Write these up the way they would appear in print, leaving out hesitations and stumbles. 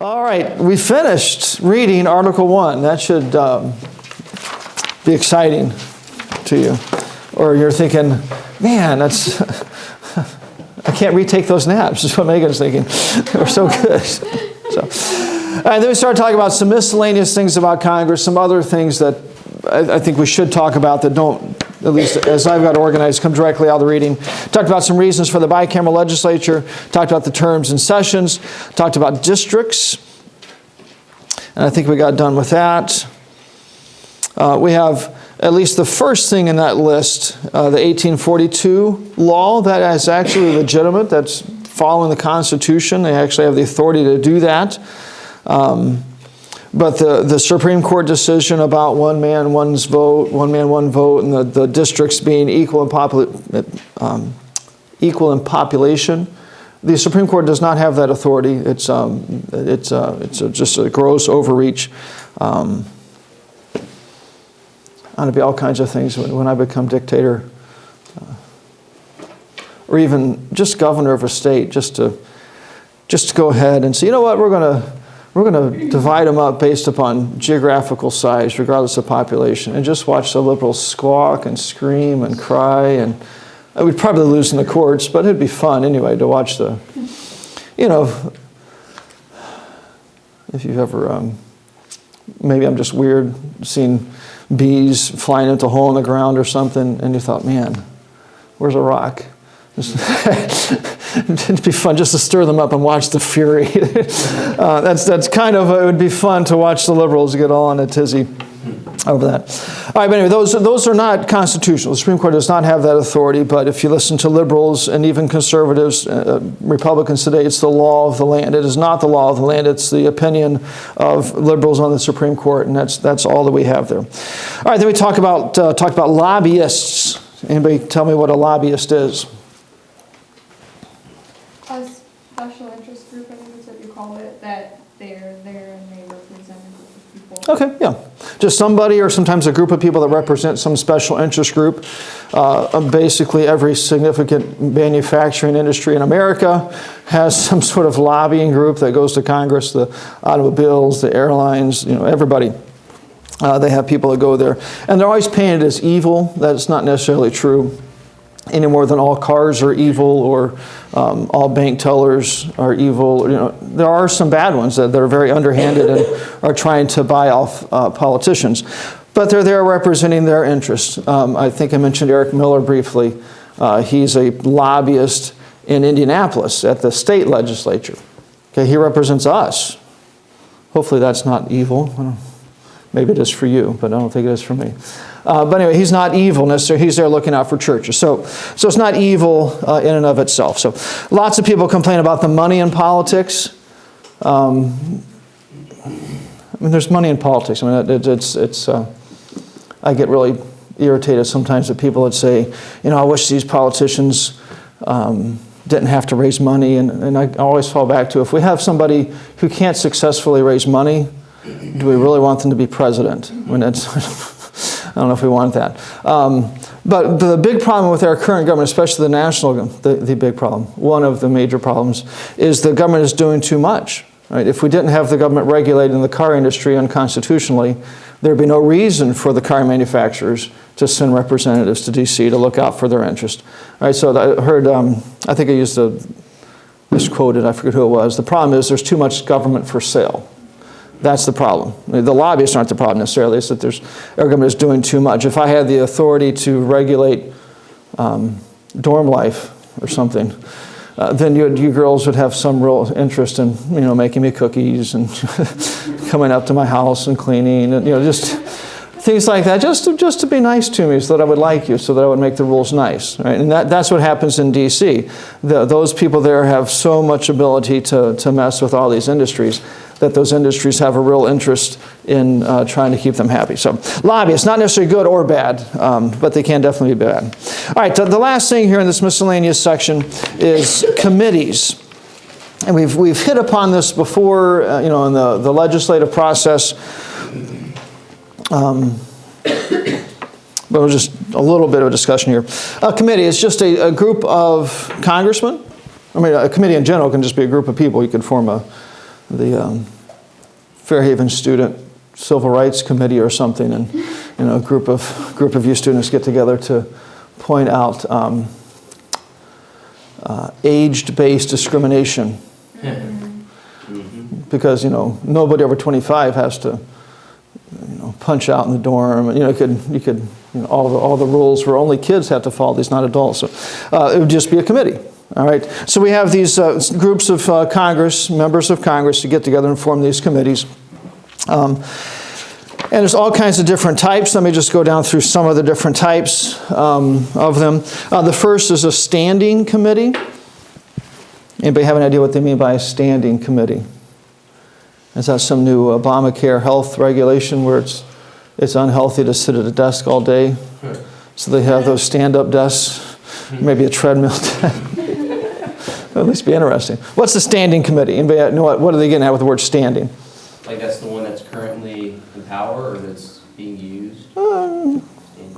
All right, we finished reading Article 1. That should be exciting to you. Or you're thinking, man, that's I can't retake those naps. That's what Megan's thinking. They're so good. And then we started talking about some miscellaneous things about Congress, some other things that I think we should talk about that don't, at least as I've got organized, come directly out of the reading. Talked about some reasons for the bicameral legislature, talked about the terms and sessions, talked about districts, and I think we got done with that. We have at least the first thing in that list, the 1842 law, that is actually legitimate. That's following the Constitution. They actually have the authority to do that. But the Supreme Court decision about one man, one vote, and the districts being equal in population, the Supreme Court does not have that authority. It's just a gross overreach. On to be all kinds of things when I become dictator, or even just governor of a state, just to go ahead and say, you know what, we're going to divide them up based upon geographical size, regardless of population, and just watch the liberals squawk and scream and cry. And we'd probably lose in the courts, but it'd be fun anyway to watch the, if you've ever, maybe I'm just weird, seen bees flying into a hole in the ground or something, and you thought, man, where's a rock? It'd be fun just to stir them up and watch the fury. That's kind of, it would be fun to watch the liberals get all in a tizzy over that. All right, but anyway, those are not constitutional. The Supreme Court does not have that authority, but if you listen to liberals and even conservatives, Republicans today, it's the law of the land. It is not the law of the land. It's the opinion of liberals on the Supreme Court, and that's all that we have there. All right, then we talk about lobbyists. Anybody tell me what a lobbyist is? A special interest group, I think is what you call it, that they're there and they represent a group of people. Okay, yeah. Just somebody or sometimes a group of people that represent some special interest group. Basically every significant manufacturing industry in America has some sort of lobbying group that goes to Congress, the automobiles, the airlines, everybody. They have people that go there. And they're always painted as evil. That's not necessarily true. Any more than all cars are evil or all bank tellers are evil. There are some bad ones that are very underhanded and are trying to buy off politicians. But they're there representing their interests. I think I mentioned Eric Miller briefly. He's a lobbyist in Indianapolis at the state legislature. Okay, he represents us. Hopefully that's not evil. Maybe it is for you, but I don't think it is for me. But anyway, he's not evil necessarily. He's there looking out for churches. So it's not evil in and of itself. So lots of people complain about the money in politics. There's money in politics. I get really irritated sometimes at people that say, I wish these politicians didn't have to raise money. And I always fall back to, if we have somebody who can't successfully raise money, do we really want them to be president? I don't know if we want that. But the big problem with our current government, especially the national, the big problem, one of the major problems, is the government is doing too much. Right? If we didn't have the government regulating the car industry unconstitutionally, there'd be no reason for the car manufacturers to send representatives to D.C. to look out for their interest. All right, so I heard, I think I used misquoted, I forget who it was. The problem is there's too much government for sale. That's the problem. The lobbyists aren't the problem necessarily. It's that our government is doing too much. If I had the authority to regulate dorm life or something, then you girls would have some real interest in making me cookies and coming up to my house and cleaning and just things like that, just to be nice to me, so that I would like you, so that I would make the rules nice, right? And that's what happens in D.C. Those people there have so much ability to mess with all these industries, that those industries have a real interest in trying to keep them happy. So lobbyists, not necessarily good or bad, but they can definitely be bad. All right, the last thing here in this miscellaneous section is committees. And we've hit upon this before, in the legislative process. But just a little bit of a discussion here. A committee is just a group of congressmen. A committee in general can just be a group of people. You could form Fairhaven Student Civil Rights Committee or something, and a group of you students get together to point out age-based discrimination. Because nobody over 25 has to punch out in the dorm. You could all the rules where only kids have to follow these, not adults. So it would just be a committee. All right. So we have these groups of Congress, members of Congress, to get together and form these committees. And there's all kinds of different types. Let me just go down through some of the different types of them. The first is a standing committee. Anybody have an idea what they mean by a standing committee? Is that some new Obamacare health regulation where it's unhealthy to sit at a desk all day? So they have those stand-up desks, maybe a treadmill desk. At least be interesting. What's the standing committee? Anybody know what are they getting at with the word standing? Like that's the one that's currently in power or that's being used?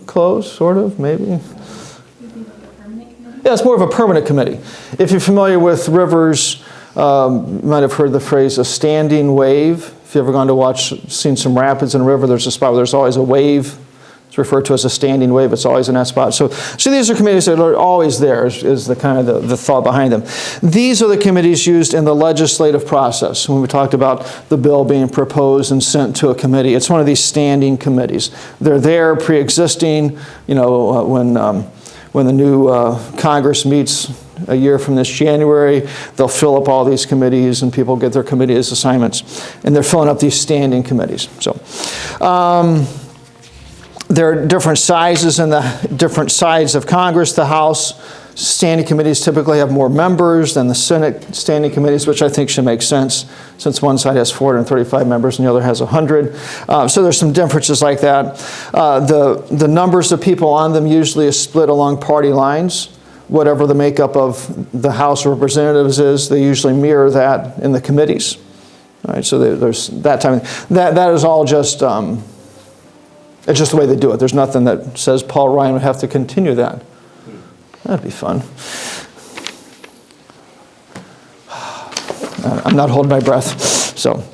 Close, sort of, maybe. Would be like a permanent committee? Yeah, it's more of a permanent committee. If you're familiar with rivers, you might have heard the phrase a standing wave. If you've ever seen some rapids in a river, there's a spot where there's always a wave. It's referred to as a standing wave. It's always in that spot. So these are committees that are always there, is the kind of the thought behind them. These are the committees used in the legislative process. When we talked about the bill being proposed and sent to a committee, it's one of these standing committees. They're there, pre-existing. When the new Congress meets a year from this January, they'll fill up all these committees and people get their committee assignments. And they're filling up these standing committees. So. There are different sizes in the different sides of Congress. The House standing committees typically have more members than the Senate standing committees, which I think should make sense since one side has 435 members and the other has 100. So there's some differences like that. The numbers of people on them usually is split along party lines. Whatever the makeup of the House of Representatives is, they usually mirror that in the committees. All right, so there's that type of thing. That is all just... it's just the way they do it. There's nothing that says Paul Ryan would have to continue that. That'd be fun. I'm not holding my breath. So,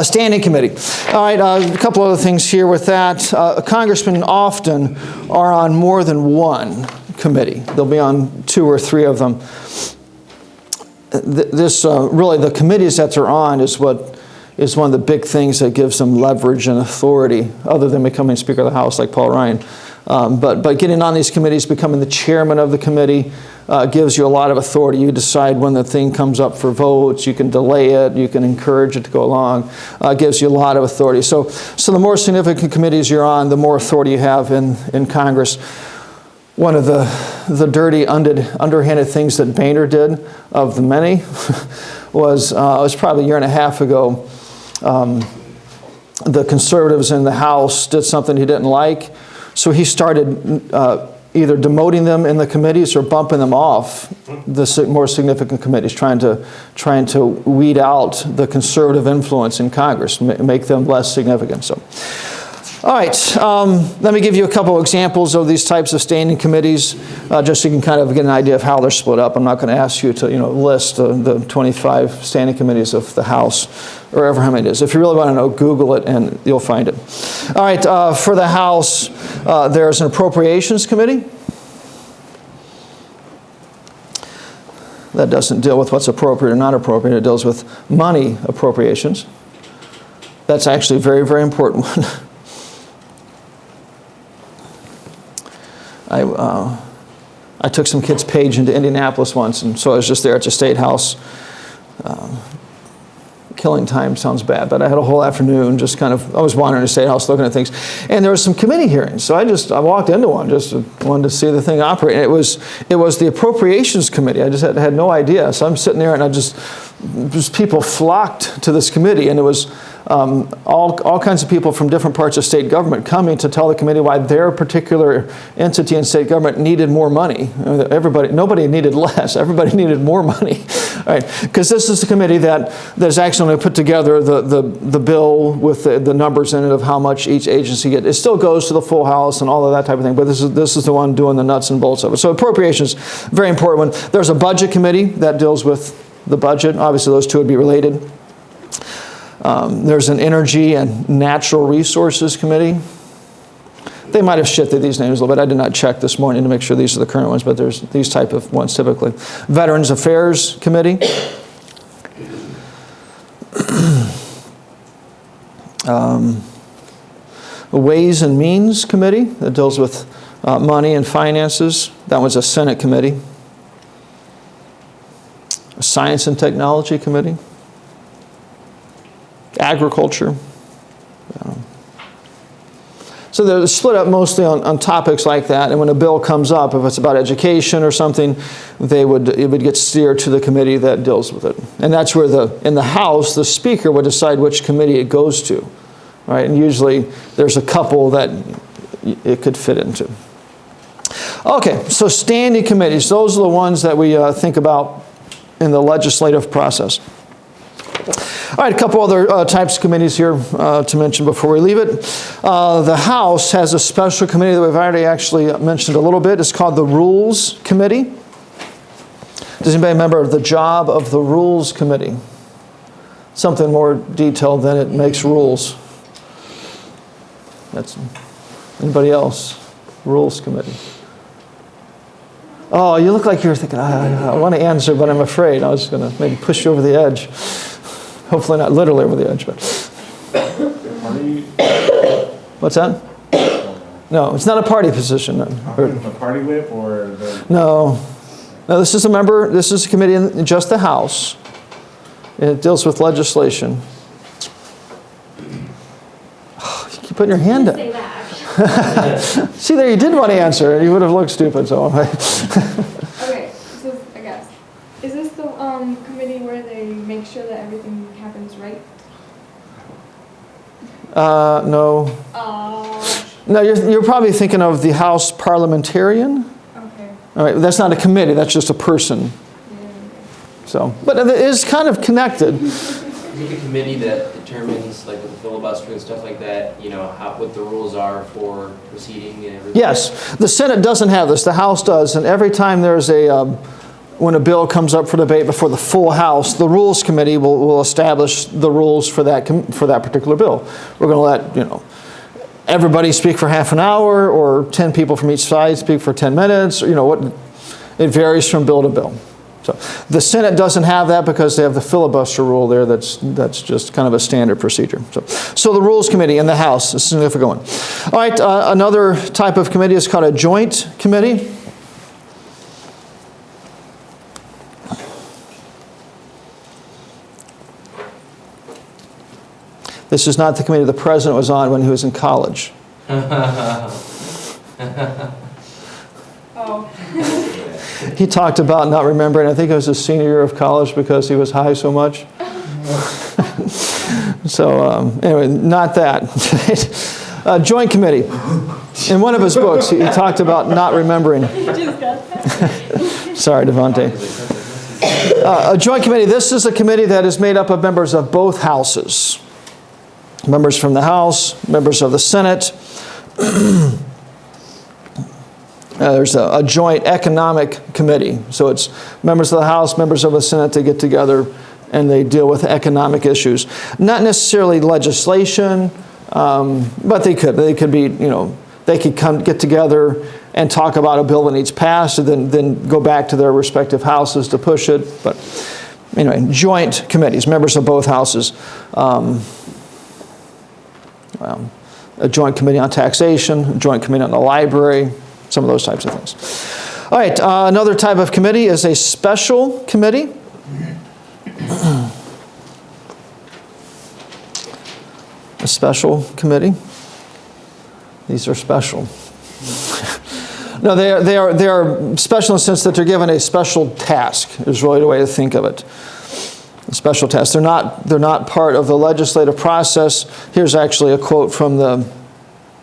standing committee. All right, a couple other things here with that. Congressmen often are on more than one committee. They'll be on 2 or 3 of them. Really, the committees that they're on is one of the big things that gives them leverage and authority, other than becoming Speaker of the House like Paul Ryan. But getting on these committees, becoming the chairman of the committee, gives you a lot of authority. You decide when the thing comes up for votes. You can delay it. You can encourage it to go along. Gives you a lot of authority. So the more significant committees you're on, the more authority you have in Congress. One of the dirty, underhanded things that Boehner did, of the many, was it was probably a year and a half ago. The conservatives in the House did something he didn't like, so he started either demoting them in the committees or bumping them off the more significant committees, trying to weed out the conservative influence in Congress, make them less significant. So, all right, let me give you a couple of examples of these types of standing committees, just so you can kind of get an idea of how they're split up. I'm not going to ask you to list the 25 standing committees of the House, or ever how many it is. If you really want to know, Google it and you'll find it. All right, for the House, there's an Appropriations Committee. That doesn't deal with what's appropriate or not appropriate. It deals with money appropriations. That's actually a very, very important one. I took some kids' page into Indianapolis once, and so I was just there at the State House. Killing time sounds bad, but I had a whole afternoon just I was wandering the State House looking at things. And there was some committee hearings, so I walked into one, just wanted to see the thing operate. And it was the Appropriations Committee. I just had no idea. So I'm sitting there, and just people flocked to this committee, and it was all kinds of people from different parts of state government coming to tell the committee why their particular entity in state government needed more money. Nobody needed less. Everybody needed more money, right? Because this is the committee that's actually going to put together the bill with the numbers in it of how much each agency gets. It still goes to the full House and all of that type of thing, but this is the one doing the nuts and bolts of it. So appropriations, very important one. There's a budget committee that deals with the budget. Obviously, those two would be related. There's an Energy and Natural Resources Committee. They might have shifted these names a little bit. I did not check this morning to make sure these are the current ones, but there's these type of ones typically. Veterans Affairs Committee. Ways and Means Committee that deals with money and finances. That was a Senate committee. Science and Technology Committee. Agriculture. So they're split up mostly on topics like that, and when a bill comes up, if it's about education or something, it would get steered to the committee that deals with it. And that's where in the House, the Speaker would decide which committee it goes to, right? And usually there's a couple that it could fit into. Okay, so standing committees, those are the ones that we think about in the legislative process. All right, a couple other types of committees here to mention before we leave it. The House has a special committee that we've already actually mentioned a little bit. It's called the Rules Committee. Does anybody remember the job of the Rules Committee? Something more detailed than it makes rules. That's anybody else? Rules Committee. Oh, you look like you're thinking, I want to answer, but I'm afraid. I was going to maybe push you over the edge. Hopefully not literally over the edge, but. What's that? No, it's not a party position. The party whip or the... No, this is a committee in just the House. It deals with legislation. Oh, you keep putting your hand up. Say that. See there, you did want to answer. You would have looked stupid, so. Okay, so I guess, is this the committee where they make sure that everything happens right? No. No, you're probably thinking of the House parliamentarian. Okay. All right, that's not a committee, that's just a person. Yeah. So, but it is kind of connected. Is it the committee that determines, like with the filibuster and stuff like that, you know, what the rules are for proceeding and everything? Yes, the Senate doesn't have this, the House does, and every time there's when a bill comes up for debate before the full House, the Rules Committee will establish the rules for that particular bill. We're going to let, everybody speak for half an hour, or 10 people from each side speak for 10 minutes, or, it varies from bill to bill. So the Senate doesn't have that because they have the filibuster rule there that's just kind of a standard procedure. So the Rules Committee in the House is a significant one. All right, another type of committee is called a joint committee. This is not the committee the president was on when he was in college. Oh. He talked about not remembering, I think it was his senior year of college because he was high so much. So anyway, not that. Joint committee. In one of his books, he talked about not remembering. Just got that. Sorry, Devontae. A joint committee, this is a committee that is made up of members of both houses. Members from the House, members of the Senate. There's a joint economic committee. So it's members of the House, members of the Senate, they get together and they deal with economic issues. Not necessarily legislation, but they could. They could be, they could get together and talk about a bill that needs passed and then go back to their respective houses to push it. But anyway, joint committees, members of both houses. A joint committee on taxation, a joint committee on the library, some of those types of things. All right, another type of committee is a special committee. A special committee. These are special. No, they are special in the sense that they're given a special task, is really the way to think of it. A special task. They're not part of the legislative process. Here's actually a quote from the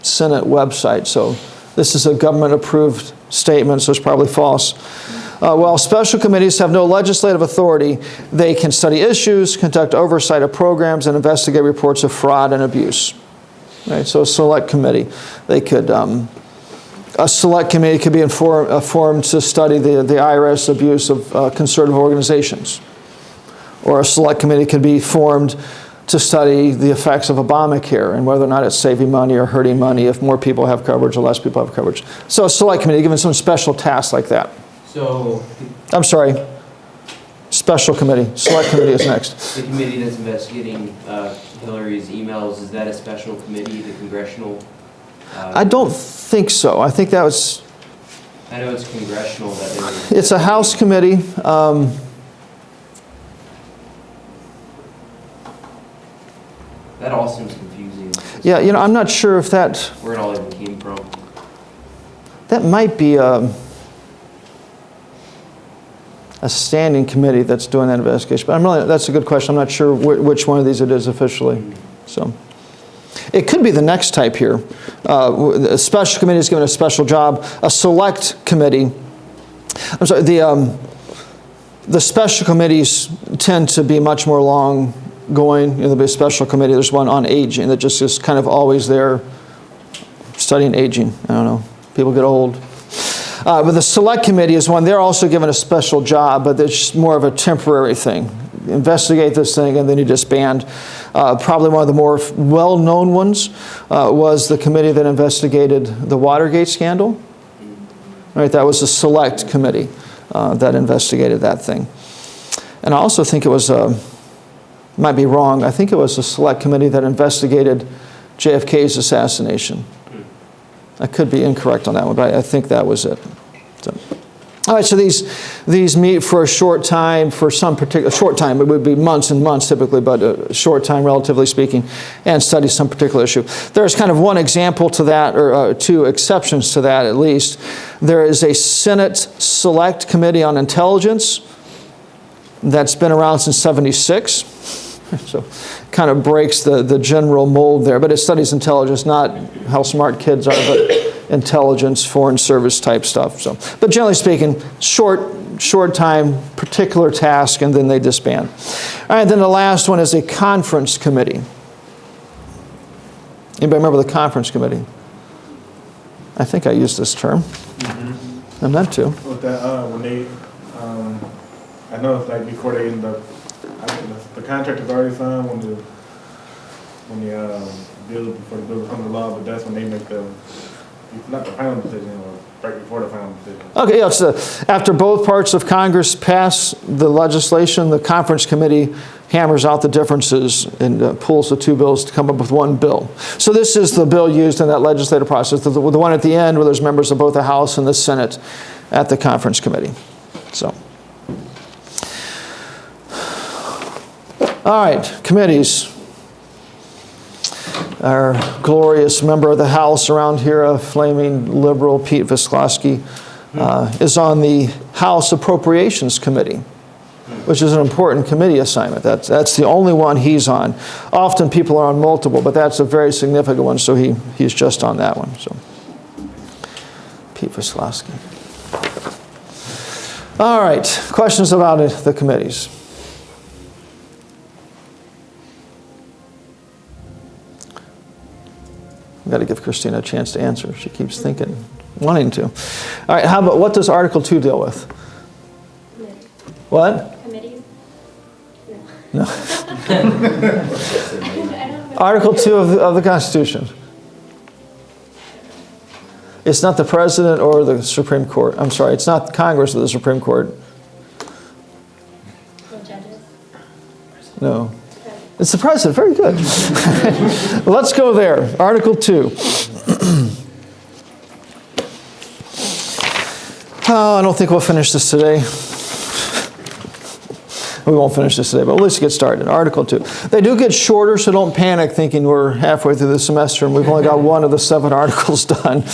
Senate website. So this is a government-approved statement, so it's probably false. While special committees have no legislative authority, they can study issues, conduct oversight of programs, and investigate reports of fraud and abuse. Right, so a select committee. They could, a select committee could be formed to study the IRS abuse of conservative organizations. Or a select committee could be formed to study the effects of Obamacare and whether or not it's saving money or hurting money if more people have coverage or less people have coverage. So a select committee given some special tasks like that. So I'm sorry, special committee. Select committee is next. the committee that's investigating Hillary's emails, is that a special committee, the congressional? I don't think so. I think that was, I know it's congressional that they it's a House committee. That all seems confusing. Yeah, you know, I'm not sure if that, Where it all even came from. that might be a standing committee that's doing that investigation. But that's a good question. I'm not sure which one of these it is officially. So it could be the next type here. A special committee is given a special job. A select committee, I'm sorry, the special committees tend to be much more long going. There'll be a special committee. There's one on aging that just is kind of always there studying aging. I don't know. People get old. But the select committee is one. They're also given a special job, but it's more of a temporary thing. Investigate this thing and then you disband. Probably one of the more well-known ones was the committee that investigated the Watergate scandal. Right, that was a select committee that investigated that thing. And I also think it was might be wrong. I think it was a select committee that investigated JFK's assassination. I could be incorrect on that one, but I think that was it. So, all right, so these meet for a short time, for some particular, short time, it would be months and months typically, but a short time relatively speaking, and study some particular issue. There's kind of one example to that, or two exceptions to that at least. There is a Senate Select Committee on Intelligence that's been around since '76. So kind of breaks the general mold there. But it studies intelligence, not how smart kids are, but intelligence, foreign service type stuff. So, but generally speaking, short time, particular task, and then they disband. All right, then the last one is a conference committee. Anybody remember the conference committee? I think I used this term. I meant to. With that, when they, I know it's like before they end up, I think the contract is already signed when the bill, before the bill becomes law, but that's when they make the, not the final decision, or right before the final decision. Okay, yeah, so after both parts of Congress pass the legislation, the conference committee hammers out the differences and pulls the two bills to come up with one bill. So this is the bill used in that legislative process, the one at the end where there's members of both the House and the Senate at the conference committee. So, all right, committees. Our glorious member of the House around here, a flaming liberal, Pete Visklosky, is on the House Appropriations Committee, which is an important committee assignment. That's the only one he's on. Often people are on multiple, but that's a very significant one, so he's just on that one. So, Pete Visklosky. All right, questions about the committees? I've got to give Christina a chance to answer. She keeps thinking, wanting to. All right, how about, what does Article 2 deal with? Committees. What? Committees? No. I don't know. Article 2 of the Constitution. It's not the President or the Supreme Court. I'm sorry, it's not Congress or the Supreme Court. The judges? No. It's the President. Very good. Let's go there. Article 2. Oh, I don't think we'll finish this today. We won't finish this today, but at least get started. Article 2. They do get shorter, so don't panic thinking we're halfway through the semester and we've only got one of the 7 articles done.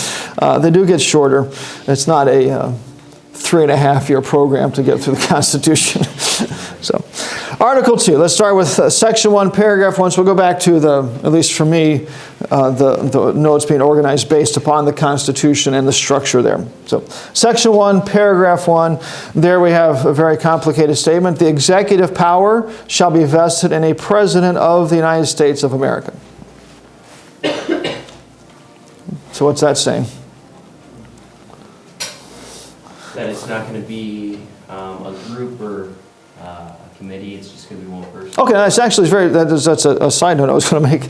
They do get shorter. It's not a 3.5-year program to get through the Constitution. So, Article 2. Let's start with Section 1, Paragraph 1. So we'll go back to at least for me, the notes being organized based upon the Constitution and the structure there. So, Section 1, Paragraph 1. There we have a very complicated statement. The executive power shall be vested in a President of the United States of America. So what's that saying? That it's not going to be a group or a committee, it's just going to be one person? Okay, that's actually that's a side note I was going to make.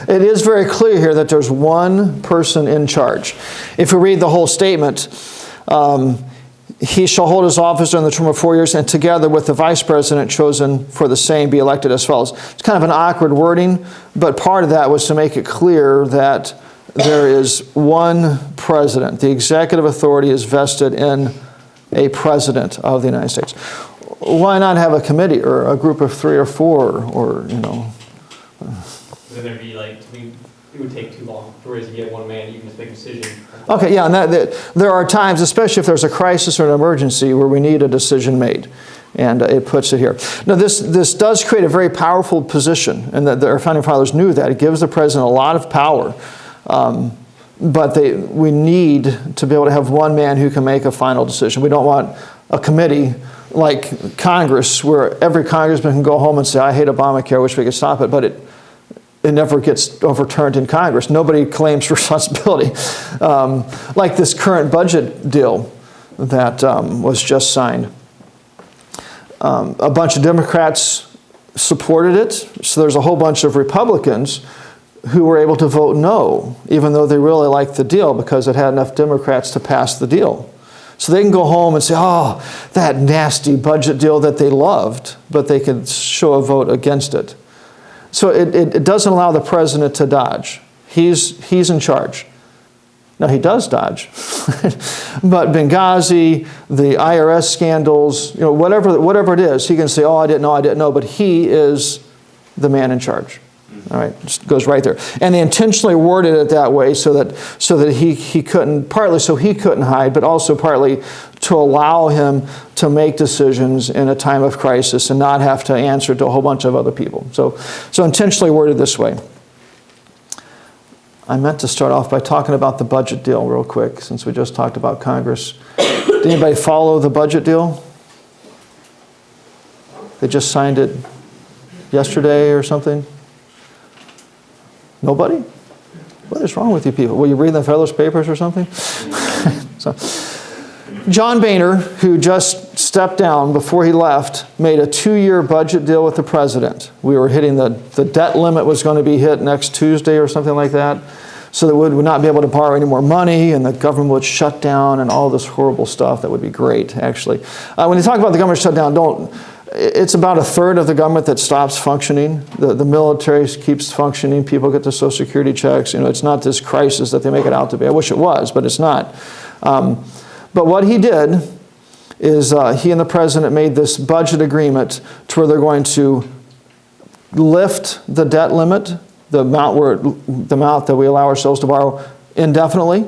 It is very clear here that there's one person in charge. If we read the whole statement, he shall hold his office during the term of 4 years, and together with the vice president chosen for the same be elected as follows. It's kind of an awkward wording, but part of that was to make it clear that there is one president. The executive authority is vested in a president of the United States. Why not have a committee or a group of 3 or 4 or, Then there'd be like, it would take too long. Whereas if you had one man, you can just make a decision. Okay, yeah, and there are times, especially if there's a crisis or an emergency, where we need a decision made. And it puts it here. Now, this does create a very powerful position, and that our founding fathers knew that. It gives the president a lot of power. But we need to be able to have one man who can make a final decision. We don't want a committee like Congress, where every congressman can go home and say, I hate Obamacare, I wish we could stop it, but it never gets overturned in Congress. Nobody claims responsibility. Like this current budget deal that was just signed. A bunch of Democrats supported it, so there's a whole bunch of Republicans who were able to vote no, even though they really liked the deal because it had enough Democrats to pass the deal. So they can go home and say, oh, that nasty budget deal that they loved, but they could show a vote against it. So it doesn't allow the president to dodge. He's in charge. Now, he does dodge. But Benghazi, the IRS scandals, whatever it is, he can say, oh, I didn't know, but he is the man in charge. All right, just goes right there. And they intentionally worded it that way so that he couldn't, partly so he couldn't hide, but also partly to allow him to make decisions in a time of crisis and not have to answer to a whole bunch of other people. So intentionally worded this way. I meant to start off by talking about the budget deal real quick, since we just talked about Congress. Did anybody follow the budget deal? They just signed it yesterday or something? Nobody? What is wrong with you people? Were you reading the Federalist Papers or something? So, John Boehner, who just stepped down before he left, made a 2-year budget deal with the president. We were hitting the debt limit was going to be hit next Tuesday or something like that, so that we would not be able to borrow any more money and the government would shut down and all this horrible stuff. That would be great, actually. When you talk about the government shutdown, it's about 1/3 of the government that stops functioning. The military keeps functioning. People get their Social Security checks. It's not this crisis that they make it out to be. I wish it was, but it's not. But what he did is he and the president made this budget agreement to where they're going to lift the debt limit, the amount that we allow ourselves to borrow indefinitely.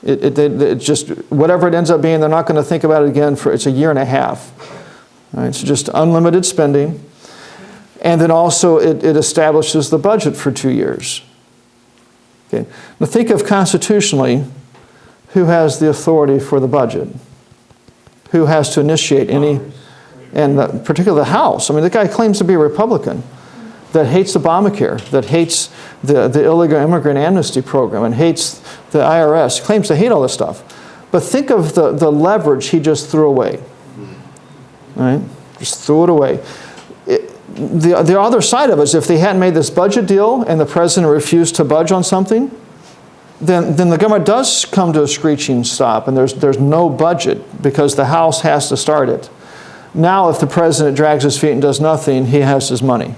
It just, whatever it ends up being, they're not going to think about it again it's a year and a half. All right, so just unlimited spending. And then also it establishes the budget for 2 years. Okay. Now think of constitutionally, who has the authority for the budget? Who has to initiate any, and particularly the House. I mean, the guy claims to be a Republican that hates Obamacare, that hates the illegal immigrant amnesty program, and hates the IRS, claims to hate all this stuff. But think of the leverage he just threw away. All right? Just threw it away. The other side of it is if they hadn't made this budget deal and the president refused to budge on something, then the government does come to a screeching stop and there's no budget because the House has to start it. Now if the president drags his feet and does nothing, he has his money.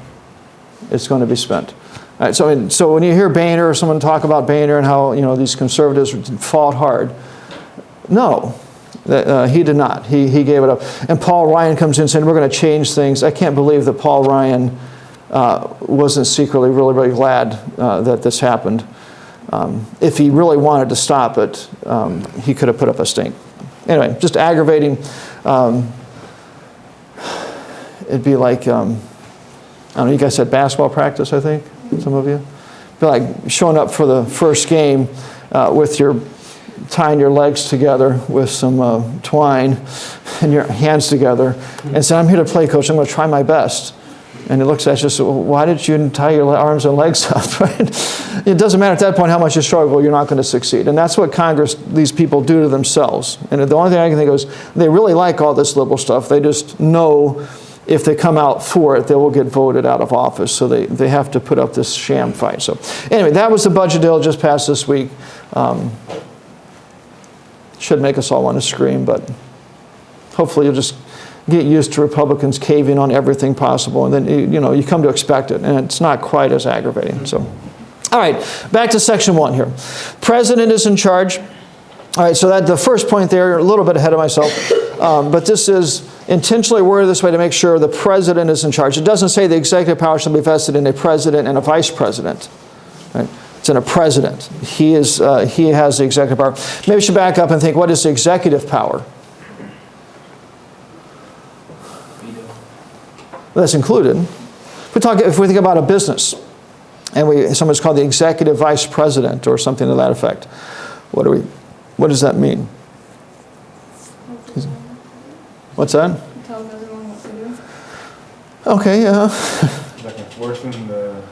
It's going to be spent. All right, so when you hear Boehner or someone talk about Boehner and how these conservatives fought hard, no. He did not. He gave it up. And Paul Ryan comes in saying, we're going to change things. I can't believe that Paul Ryan wasn't secretly really, really glad that this happened. If he really wanted to stop it, he could have put up a stink. Anyway, just aggravating. It'd be like, I don't know, you guys had basketball practice, I think, some of you? It'd be like showing up for the first game with tying your legs together with some twine and your hands together and say, I'm here to play, coach. I'm going to try my best. And he looks at you and says, well, why did you tie your arms and legs up? Right? It doesn't matter at that point how much you struggle, you're not going to succeed. And that's what these people do to themselves. And the only thing I can think of is they really like all this liberal stuff. They just know if they come out for it, they will get voted out of office. So they have to put up this sham fight. So anyway, that was the budget deal just passed this week. Should make us all want to scream, but hopefully you'll just get used to Republicans caving on everything possible, and then you come to expect it, and it's not quite as aggravating. So, all right, back to section 1 here. President is in charge. All right, so that the first point there, a little bit ahead of myself, but this is intentionally worded this way to make sure the president is in charge. It doesn't say the executive power shall be vested in a president and a vice president. Right? It's in a president. He has the executive power. Maybe we should back up and think, what is the executive power? Well, that's included. If we think about a business, and someone's called the executive vice president or something to that effect, what does that mean? What's that? Tells everyone what to do. Okay, yeah. Like enforcing the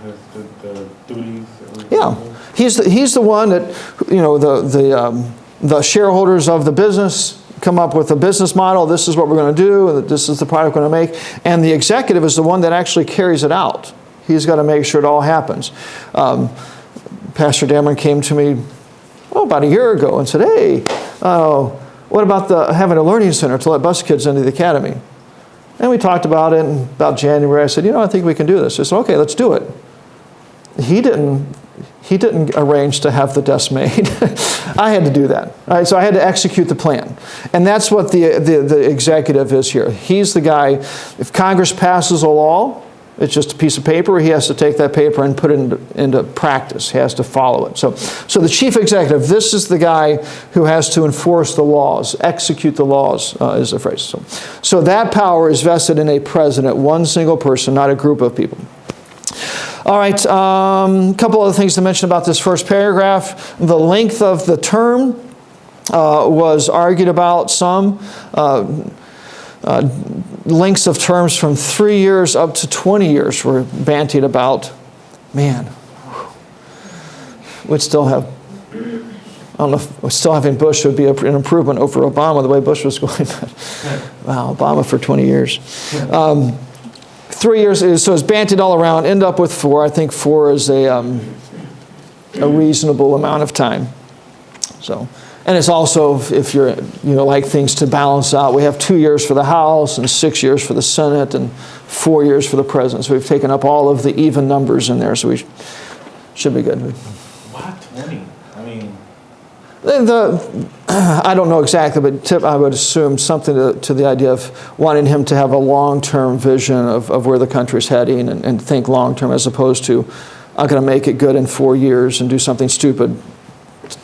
duties. Yeah, he's the one that, the shareholders of the business come up with a business model. This is what we're going to do, and this is the product we're going to make. And the executive is the one that actually carries it out. He's got to make sure it all happens. Pastor Dameron came to me about a year ago and said, "Hey, what about having a learning center to let bus kids into the academy?" And we talked about it. And about January, I said, I think we can do this. I said, "Okay, let's do it." He didn't arrange to have the desk made. I had to do that. All right, so I had to execute the plan. And that's what the executive is here. He's the guy, if Congress passes a law, it's just a piece of paper. He has to take that paper and put it into practice. He has to follow it. So the chief executive, this is the guy who has to enforce the laws, execute the laws, is the phrase. So that power is vested in a president, one single person, not a group of people. All right, a couple other things to mention about this first paragraph. The length of the term was argued about some. Lengths of terms from 3 years up to 20 years were bantied about. Man, we'd still have, I don't know if still having Bush would be an improvement over Obama, the way Bush was going. Wow, Obama for 20 years. 3 years, so it's bantied all around, end up with 4. I think 4 is a reasonable amount of time. So, and it's also, if you're, like things to balance out, we have 2 years for the House and 6 years for the Senate and 4 years for the President. So we've taken up all of the even numbers in there, so we should be good. Why 20? I mean... I don't know exactly, but I would assume something to the idea of wanting him to have a long-term vision of where the country's heading and think long-term, as opposed to, I'm going to make it good in 4 years and do something stupid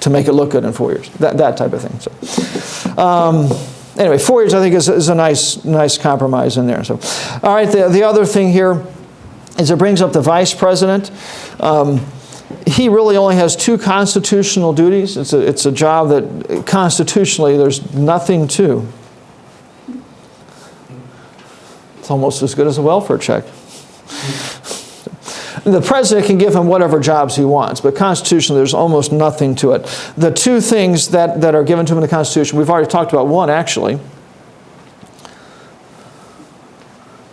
to make it look good in 4 years. That type of thing. So, anyway, 4 years I think is a nice compromise in there. So, all right, the other thing here is it brings up the vice president. He really only has 2 constitutional duties. It's a job that constitutionally there's nothing to. It's almost as good as a welfare check. The president can give him whatever jobs he wants, but constitutionally there's almost nothing to it. The 2 things that are given to him in the Constitution, we've already talked about one actually.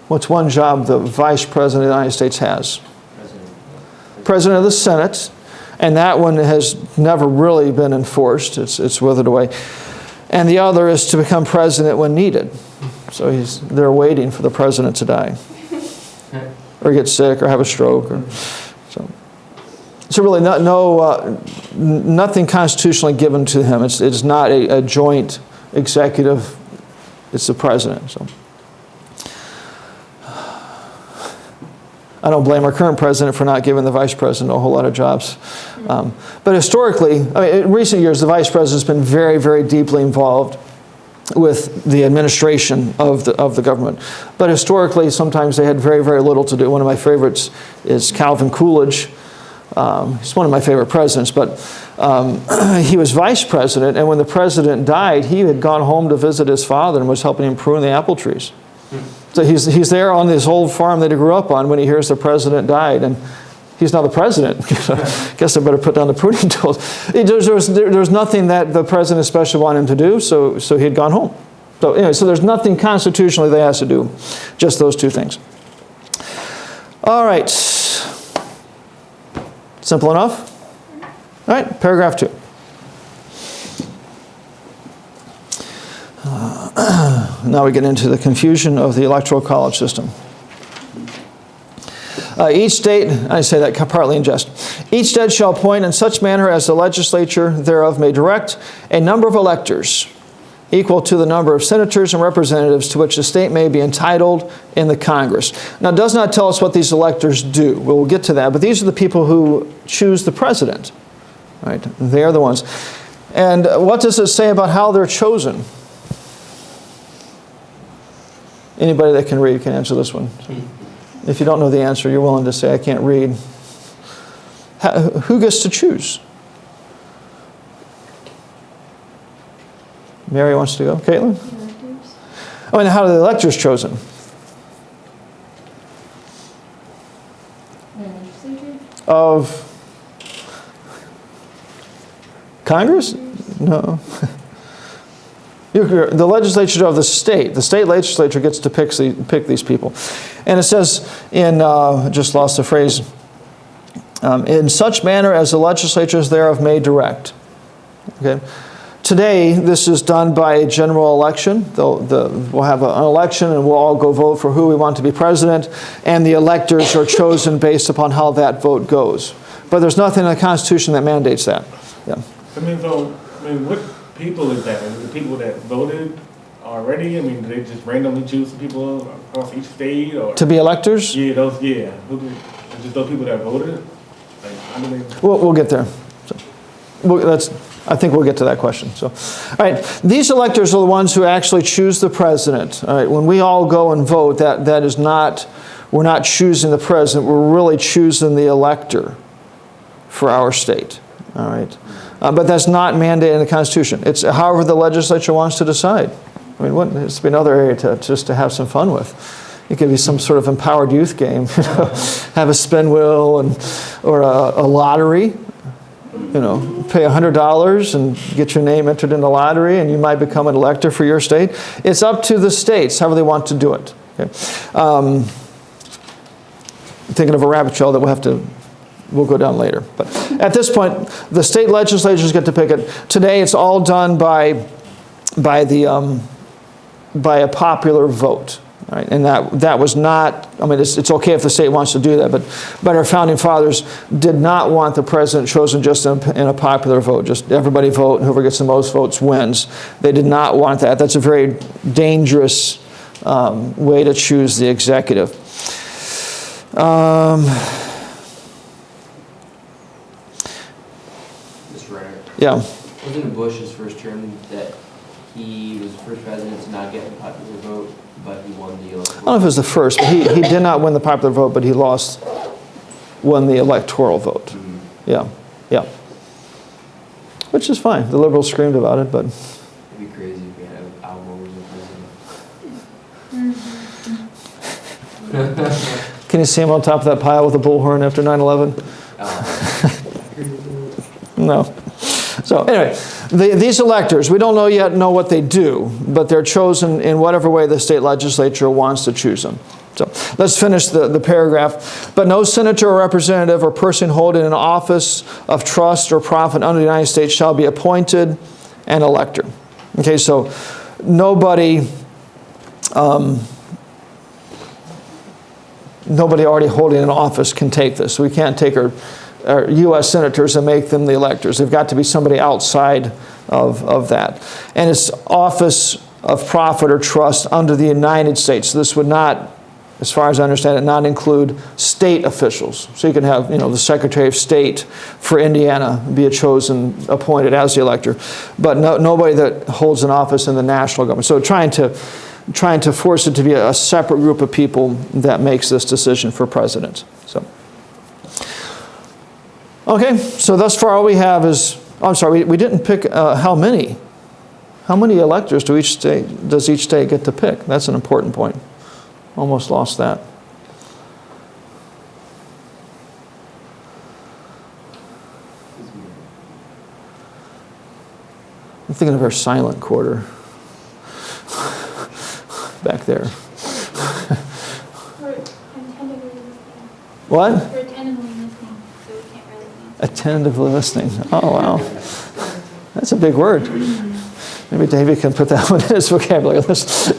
What's one job the Vice President of the United States has? President of the Senate, and that one has never really been enforced. It's withered away. And the other is to become president when needed. So they're waiting for the president to die, or get sick, or have a stroke. So really, nothing constitutionally given to him. It's not a joint executive. It's the president. So. I don't blame our current president for not giving the vice president a whole lot of jobs. But historically, in recent years, the vice president's been very, very deeply involved with the administration of the government. But historically, sometimes they had very, very little to do. One of my favorites is Calvin Coolidge. He's one of my favorite presidents, but he was vice president, and when the president died, he had gone home to visit his father and was helping him prune the apple trees. So he's there on this old farm that he grew up on when he hears the president died, and he's now the president. Guess I better put down the pruning tools. There's nothing that the president especially wanted him to do, so he had gone home. So anyway, so there's nothing constitutionally they has to do, just those two things. All right. Simple enough? All right, paragraph 2. Now we get into the confusion of the electoral college system. Each state, I say that partly in jest, each state shall appoint in such manner as the legislature thereof may direct a number of electors equal to the number of senators and representatives to which the state may be entitled in the Congress. Now, it does not tell us what these electors do. We'll get to that, but these are the people who choose the president. Right? They are the ones. And what does it say about how they're chosen? Anybody that can read can answer this one. If you don't know the answer, you're willing to say, I can't read. Who gets to choose? Mary wants to go. Caitlin? Electors. I mean, how are the electors chosen? Legislature. Of Congress? No. The legislature of the state legislature gets to pick these people. And it says in, just lost the phrase, in such manner as the legislatures thereof may direct. Okay. Today, this is done by a general election. We'll have an election and we'll all go vote for who we want to be president, and the electors are chosen based upon how that vote goes. But there's nothing in the Constitution that mandates that. Yeah. What people is that? Is it the people that voted already? I mean, do they just randomly choose some people across each state? Or? To be electors? Yeah, just those people that voted? Like, how do they... We'll get there. I think we'll get to that question. So, all right, these electors are the ones who actually choose the president. All right, when we all go and vote, that is not, we're not choosing the president. We're really choosing the elector for our state. All right, but that's not mandated in the Constitution. It's however the legislature wants to decide. I mean, wouldn't this be another area to have some fun with? It could be some sort of empowered youth game. Have a spin wheel or a lottery. Pay $100 and get your name entered in the lottery, and you might become an elector for your state. It's up to the states, however they want to do it. Okay. Thinking of a rabbit trail that we'll go down later. But at this point, the state legislatures get to pick it. Today, it's all done by a popular vote. Right? And that was not, I mean, it's okay if the state wants to do that, but our founding fathers did not want the president chosen just in a popular vote. Just everybody vote, and whoever gets the most votes wins. They did not want that. That's a very dangerous way to choose the executive. Mr. Renner. Yeah. Wasn't it Bush's first term that he was the first president to not get the popular vote, but he won the electoral vote? I don't know if it was the first, but he did not win the popular vote, but he won the electoral vote. Mm-hmm. Yeah. Which is fine. The liberals screamed about it, but... It'd be crazy if we had Al Gore as president. Can you see him on top of that pile with a bullhorn after 9/11? No. So anyway, these electors, we don't know what they do, but they're chosen in whatever way the state legislature wants to choose them. So let's finish the paragraph. But no senator or representative or person holding an office of trust or profit under the United States shall be appointed an elector. Okay, so nobody already holding an office can take this. So we can't take our U.S. senators and make them the electors. They've got to be somebody outside of that. And it's office of profit or trust under the United States. This would not, as far as I understand it, not include state officials. So you can have, the Secretary of State for Indiana be appointed as the elector, but nobody that holds an office in the national government. So trying to force it to be a separate group of people that makes this decision for president. So. Okay, so thus far all we have is, we didn't pick how many electors does each state get to pick? That's an important point. Almost lost that. I'm thinking of our silent quarter. back there. We're tentatively listening. What? We're tentatively listening, so we can't really answer. Attentively listening. Oh, wow. That's a big word. Maybe David can put that one in his vocabulary list.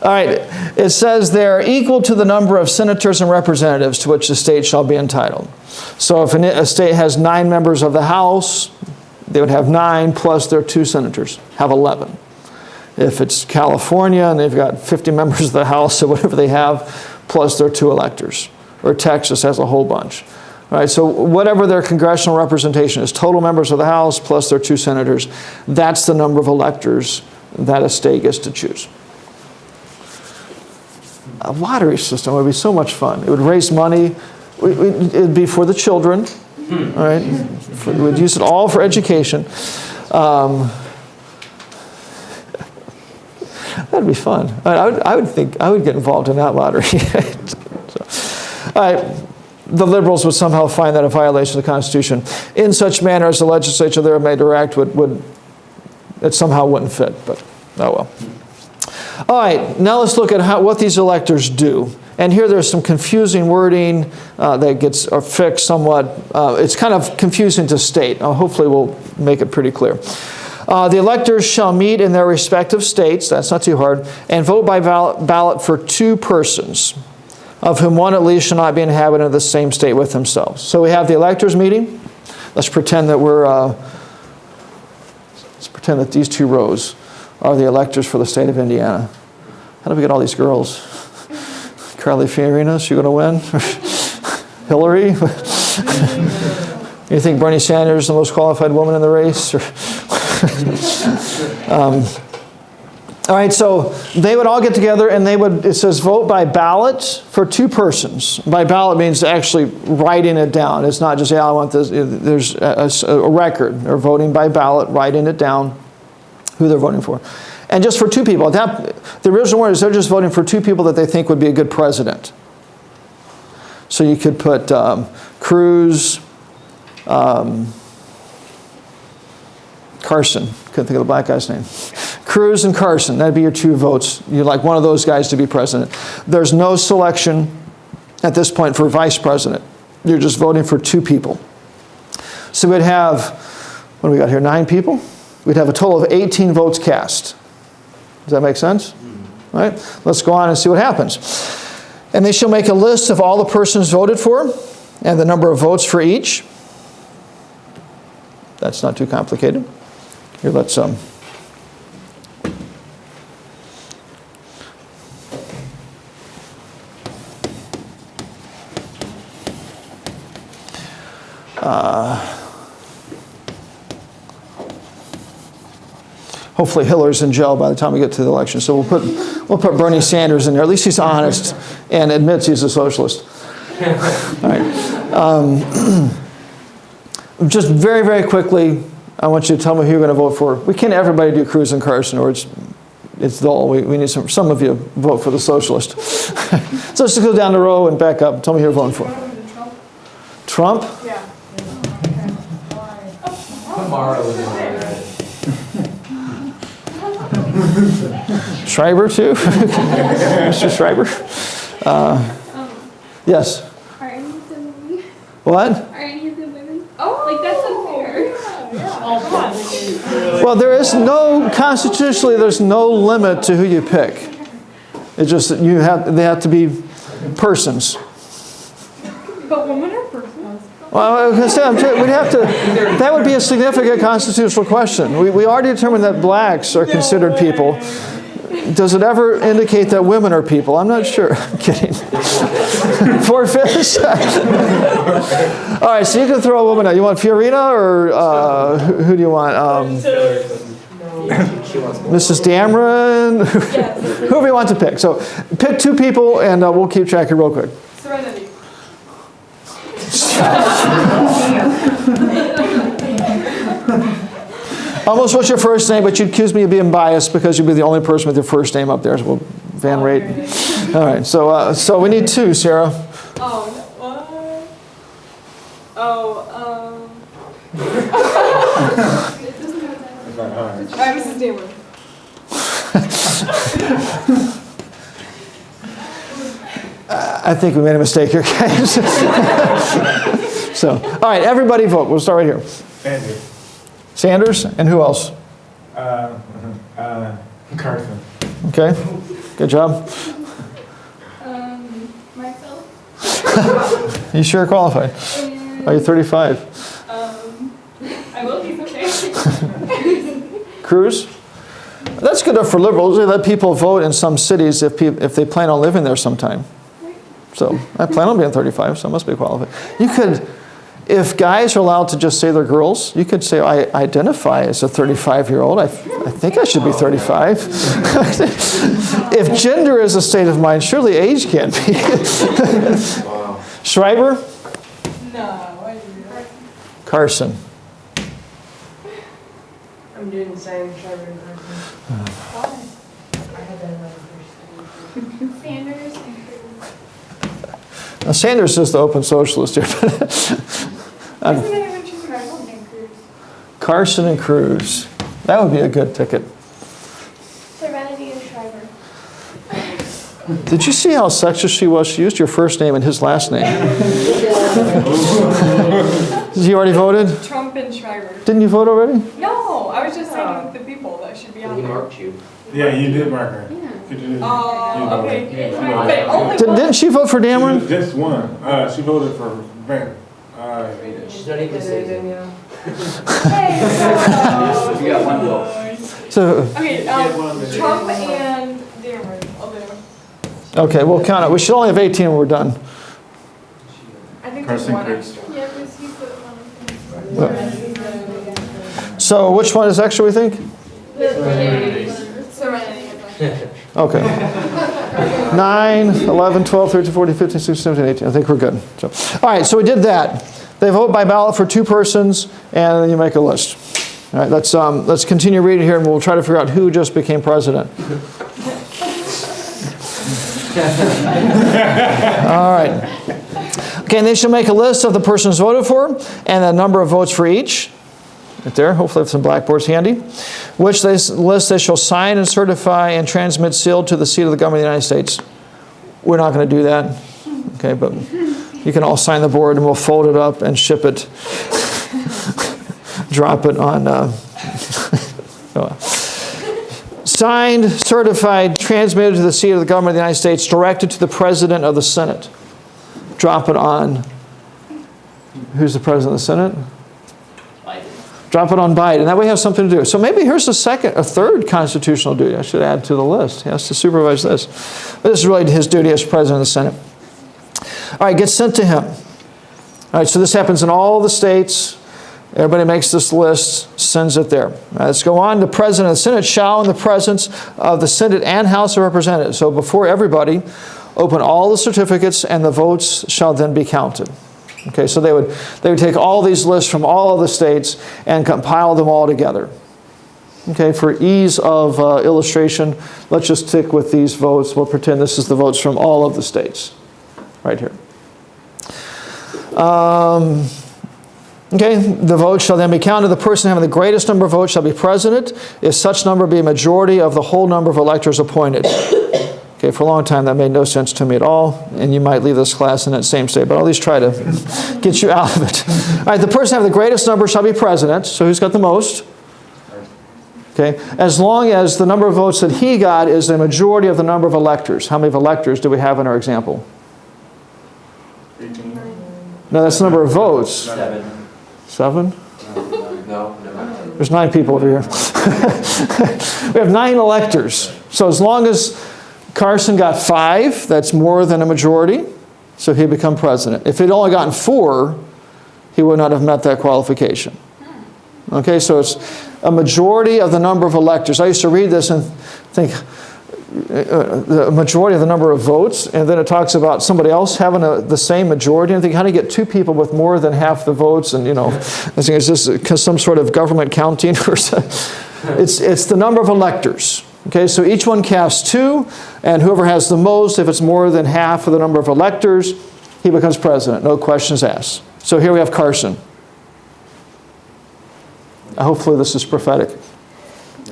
All right. It says they're equal to the number of senators and representatives to which the state shall be entitled. So if a state has 9 members of the House, they would have 9 plus their 2 senators, have 11. If it's California and they've got 50 members of the House or whatever they have, plus their 2 electors. Or Texas has a whole bunch. All right, so whatever their congressional representation is, total members of the House plus their 2 senators, that's the number of electors that a state gets to choose. A lottery system would be so much fun. It would raise money. It would be for the children. All right, we'd use it all for education. That'd be fun. I would think I would get involved in that lottery. All right. The liberals would somehow find that a violation of the Constitution. In such manner as the legislature there may direct, it somehow wouldn't fit, but oh well. All right, now let's look at what these electors do. And here there's some confusing wording that gets fixed somewhat. It's kind of confusing to state. Hopefully we'll make it pretty clear. The electors shall meet in their respective states, that's not too hard, and vote by ballot for 2 persons, of whom one at least shall not be inhabitant of the same state with themselves. So we have the electors meeting. Let's pretend that these 2 rows are the electors for the state of Indiana. How do we get all these girls? Carly Fiorina, is she going to win? Hillary? You think Bernie Sanders is the most qualified woman in the race? All right, so they would all get together and it says vote by ballot for 2 persons. By ballot means actually writing it down. It's not just, I want this. There's a record. They're voting by ballot, writing it down, who they're voting for. And just for 2 people. The original word is they're just voting for 2 people that they think would be a good president. So you could put Cruz, Carson. Couldn't think of the black guy's name. Cruz and Carson. That'd be your 2 votes. You'd like one of those guys to be president. There's no selection at this point for vice president. You're just voting for 2 people. So we'd have, what do we got here, 9 people? We'd have a total of 18 votes cast. Does that make sense? All right, let's go on and see what happens. And they shall make a list of all the persons voted for and the number of votes for each. That's not too complicated. Here, let's hopefully Hillary's in jail by the time we get to the election. So we'll put Bernie Sanders in there. At least he's honest and admits he's a socialist. All right. Just very, very quickly, I want you to tell me who you're going to vote for. We can't everybody do Cruz and Carson, or it's dull. We need some of you vote for the socialist. So let's just go down the row and back up. Tell me who you're voting for. Trump? Yeah. Tomorrow is my Schreiber, too? Mr. Schreiber? Yes? Are any of them women? What? Are any of them women? Oh, Like, that's unfair. Well, there is no, constitutionally, there's no limit to who you pick. It's just that they have to be persons. But women are persons. Well, I was going to say, we'd have to, that would be a significant constitutional question. We already determined that blacks are considered people. Does it ever indicate that women are people? I'm not sure. I'm kidding. 4/5? All right, so you can throw a woman out. You want Fiorina or who do you want? Mrs. Dameron? Whoever you want to pick. So pick 2 people and we'll keep track here real quick. Serenity. Almost what's your first name, but you accuse me of being biased because you'd be the only person with your first name up there. So we'll Van Rate. All right, so we need 2, Sarah. Oh, what? Oh, Mrs. Damon. I think we made a mistake here, guys. So, all right, everybody vote. We'll start right here. Sanders. Sanders, and who else? Carson. Okay, good job. Myself. You sure qualified? Are you 35? I will be okay. Cruz? That's good enough for liberals. They let people vote in some cities if they plan on living there sometime. So I plan on being 35, so I must be qualified. You could, if guys are allowed to just say they're girls, you could say, I identify as a 35-year-old. I think I should be 35. If gender is a state of mind, surely age can't be. Wow. Schreiber? No, I didn't. Carson. I'm doing the same, Trevor and Carson. Why? I had that another first. Sanders and Cruz. Now, Sanders is the open socialist here. Isn't anyone choosing Carson and Cruz? Carson and Cruz. That would be a good ticket. Serenity and Schreiber. Did you see how sexist she was? She used your first name and his last name. You already voted? Trump and Schreiber. Didn't you vote already? No, I was just saying the people that should be on We there. marked you. Yeah, you did mark her. Yeah. Could you- Oh, okay. Yeah. But only one. Didn't she vote for She Dameron? was just one. She voted for Ben. She's not even saying. Yeah. Hey, You got one vote. So, Okay, Trump and Dameron. I'll do. okay, we'll count it. We should only have 18 when we're done. I think there's Carson one Cruz. extra. Yeah, because he put one. So which one is extra, we think? Serenity. Okay. 9, 11, 12, 13, 14, 15, 16, 17, 18. I think we're good. So, all right, so we did that. They vote by ballot for 2 persons, and then you make a list. All right, let's continue reading here, and we'll try to figure out who just became president. All right. Okay, and they shall make a list of the persons voted for, and the number of votes for each. Right there, hopefully have some blackboards handy. Which list they shall sign and certify and transmit sealed to the seat of the government of the United States. We're not going to do that. Okay, but you can all sign the board and we'll fold it up and ship it. Drop it on... Signed, certified, transmitted to the seat of the government of the United States, directed to the President of the Senate. Drop it on... Who's the President of the Senate? Drop it on Biden. That way we have something to do. So maybe here's a third constitutional duty I should add to the list. He has to supervise this. But this is really his duty as President of the Senate. All right, gets sent to him. All right, so this happens in all the states. Everybody makes this list, sends it there. All right, let's go on. The President of the Senate shall, in the presence of the Senate and House of Representatives, so before everybody, open all the certificates and the votes shall then be counted. Okay, so they would take all these lists from all of the states and compile them all together. Okay, for ease of illustration, let's just stick with these votes. We'll pretend this is the votes from all of the states, right here. Okay, the votes shall then be counted. The person having the greatest number of votes shall be president, if such number be a majority of the whole number of electors appointed. Okay, for a long time that made no sense to me at all, and you might leave this class in that same state, but I'll at least try to get you out of it. All right, the person having the greatest number shall be president, so who's got the most? Okay, as long as the number of votes that he got is the majority of the number of electors. How many electors do we have in our example? 18. No, that's the number of votes. 7. 7? No, never. There's 9 people over here. We have 9 electors. So as long as Carson got 5, that's more than a majority, so he'd become president. If he'd only gotten 4, he would not have met that qualification. Okay, so it's a majority of the number of electors. I used to read this and think, the majority of the number of votes, and then it talks about somebody else having the same majority, and I think, how do you get 2 people with more than half the votes? And, I think, is this some sort of government counting or something? It's the number of electors. Okay, so each one casts 2, and whoever has the most, if it's more than half of the number of electors, he becomes president. No questions asked. So here we have Carson. Hopefully this is prophetic.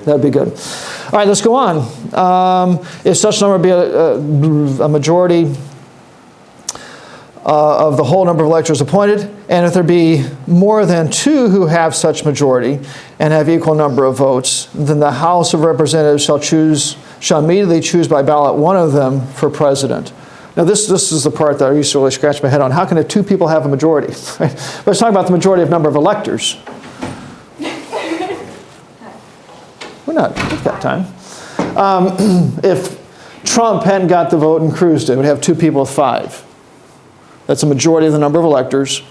That'd be good. All right, let's go on. If such number be a majority of the whole number of electors appointed, and if there be more than 2 who have such majority and have equal number of votes, then the House of Representatives shall immediately choose by ballot one of them for president. Now this is the part that I used to really scratch my head on. How can 2 people have a majority? Right? But it's talking about the majority of number of electors. We've got time. If Trump hadn't got the vote and Cruz did, we'd have 2 people with 5. That's a majority of the number of electors.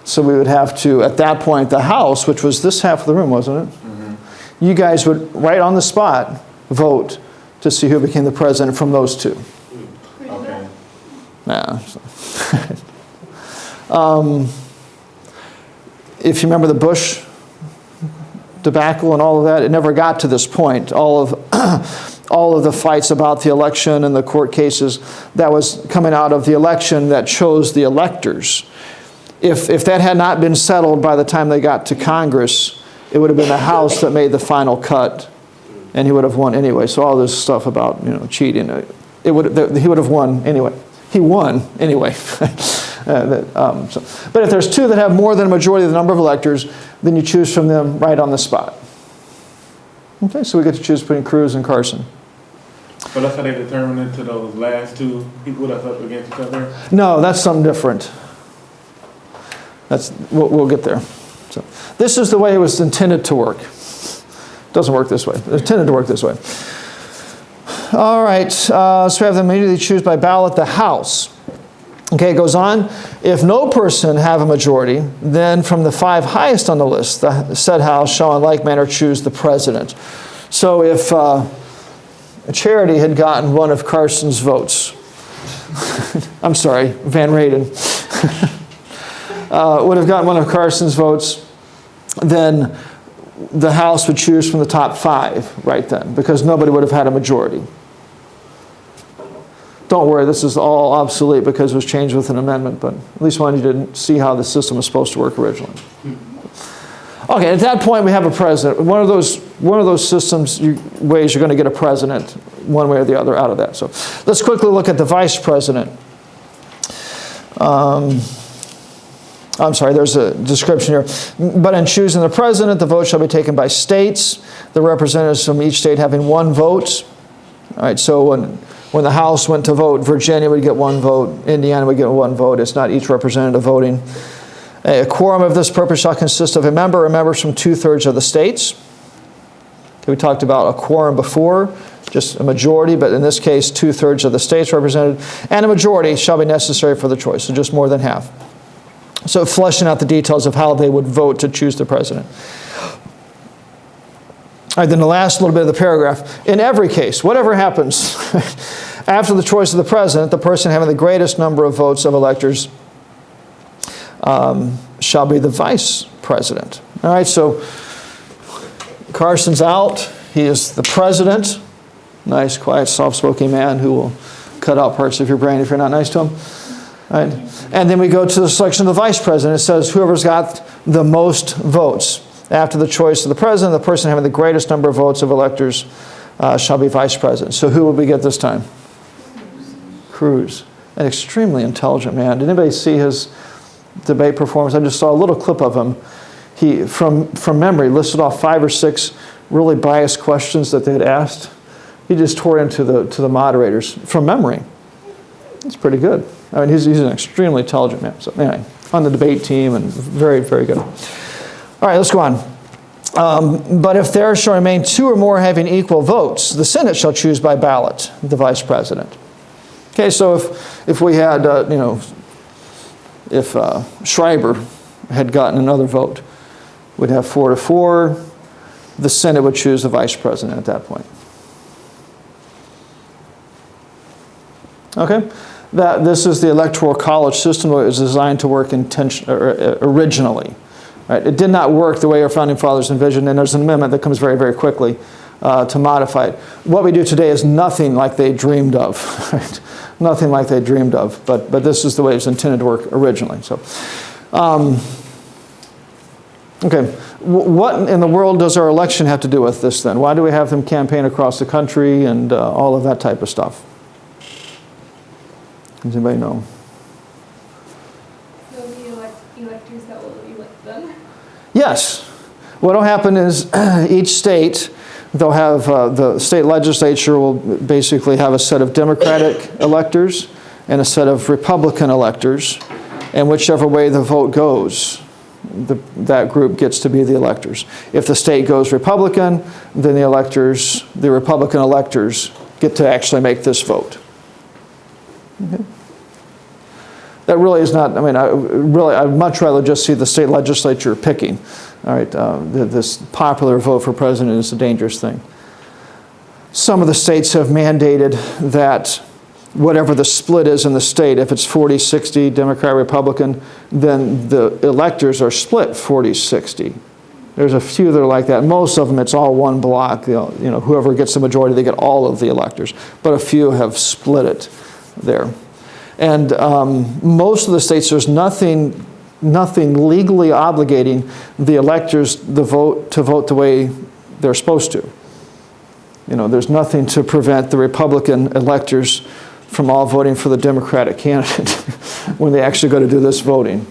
So we would have to, at that point, the House, which was this half of the room, wasn't it? Mm-hmm. You guys would, right on the spot, vote to see who became the president from those 2. Okay. Yeah. If you remember the Bush debacle and all of that, it never got to this point. All of the fights about the election and the court cases, that was coming out of the election that chose the electors. If that had not been settled by the time they got to Congress, it would have been the House that made the final cut, and he would have won anyway. So all this stuff about cheating, he would have won anyway. He won anyway. But if there's 2 that have more than a majority of the number of electors, then you choose from them right on the spot. Okay, so we get to choose between Cruz and Carson. So that's how they determine it to those last 2 people that's up against each other? No, that's something different. We'll get there. So this is the way it was intended to work. It doesn't work this way. It's intended to work this way. All right, so we have them immediately choose by ballot the House. Okay, it goes on. If no person have a majority, then from the 5 highest on the list, the said House shall in like manner choose the president. So if Charity had gotten one of Carson's votes, I'm sorry, Van Raden, would have gotten one of Carson's votes, then the House would choose from the top 5 right then, because nobody would have had a majority. Don't worry, this is all obsolete because it was changed with an amendment, but at least wanted you to see how the system was supposed to work originally. Okay, at that point we have a president. One of those systems, ways you're going to get a president, one way or the other out of that. So let's quickly look at the vice president. I'm sorry, there's a description here. But in choosing the president, the vote shall be taken by states, the representatives from each state having 1 vote. All right, so when the House went to vote, Virginia would get 1 vote, Indiana would get 1 vote. It's not each representative voting. A quorum of this purpose shall consist of a member or members from 2/3 of the states. Okay, we talked about a quorum before, just a majority, but in this case, 2/3 of the states represented, and a majority shall be necessary for the choice, so just more than half. So fleshing out the details of how they would vote to choose the president. All right, then the last little bit of the paragraph. In every case, whatever happens, after the choice of the president, the person having the greatest number of votes of electors shall be the vice president. All right, so Carson's out. He is the president. Nice, quiet, soft-spoken man who will cut out parts of your brain if you're not nice to him. All right. And then we go to the selection of the vice president. It says whoever's got the most votes. After the choice of the president, the person having the greatest number of votes of electors shall be vice president. So who will we get this time? Cruz. An extremely intelligent man. Did anybody see his debate performance? I just saw a little clip of him. He, from memory, listed off 5 or 6 really biased questions that they had asked. He just tore into the moderators from memory. It's pretty good. I mean, he's an extremely intelligent man. So anyway, on the debate team and very, very good. All right, let's go on. But if there shall remain 2 or more having equal votes, the Senate shall choose by ballot the vice president. Okay, so if we had, if Schreiber had gotten another vote, we'd have 4-4. The Senate would choose the vice president at that point. Okay, this is the electoral college system. It was designed to work originally. Right? It did not work the way our founding fathers envisioned, and there's an amendment that comes very, very quickly to modify it. What we do today is nothing like they dreamed of. Right? Nothing like they dreamed of, but this is the way it was intended to work originally. So, okay, What in the world does our election have to do with this then? Why do we have them campaign across the country and all of that type of stuff? Does anybody know? There'll be electors that will elect them. Yes. What will happen is each state, they'll have, the state legislature will basically have a set of Democratic electors and a set of Republican electors, and whichever way the vote goes, that group gets to be the electors. If the state goes Republican, then the Republican electors get to actually make this vote. Okay. That really is not, I mean, I'd much rather just see the state legislature picking. All right, this popular vote for president is a dangerous thing. Some of the states have mandated that whatever the split is in the state, if it's 40-60 Democrat, Republican, then the electors are split 40-60. There's a few that are like that. Most of them, it's all one block. Whoever gets the majority, they get all of the electors. But a few have split it there. And most of the states, there's nothing legally obligating the electors to vote the way they're supposed to. There's nothing to prevent the Republican electors from all voting for the Democratic candidate when they actually go to do this voting.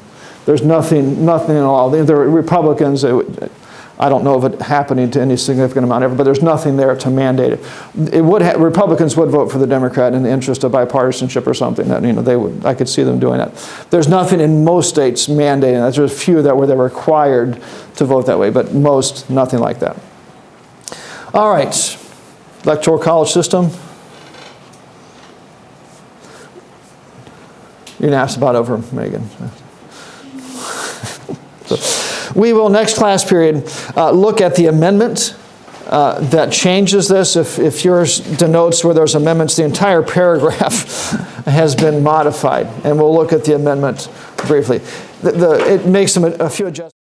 There's nothing at all. The Republicans, I don't know of it happening to any significant amount ever, but there's nothing there to mandate it. Republicans would vote for the Democrat in the interest of bipartisanship or something. That they would. I could see them doing that. There's nothing in most states mandating that. There's a few that where they're required to vote that way, but most nothing like that. All right, electoral college system. You're going to ask about over, Megan. We will, next class period, look at the amendment that changes this. If yours denotes where there's amendments, the entire paragraph has been modified. And we'll look at the amendment briefly. It makes a few adjustments.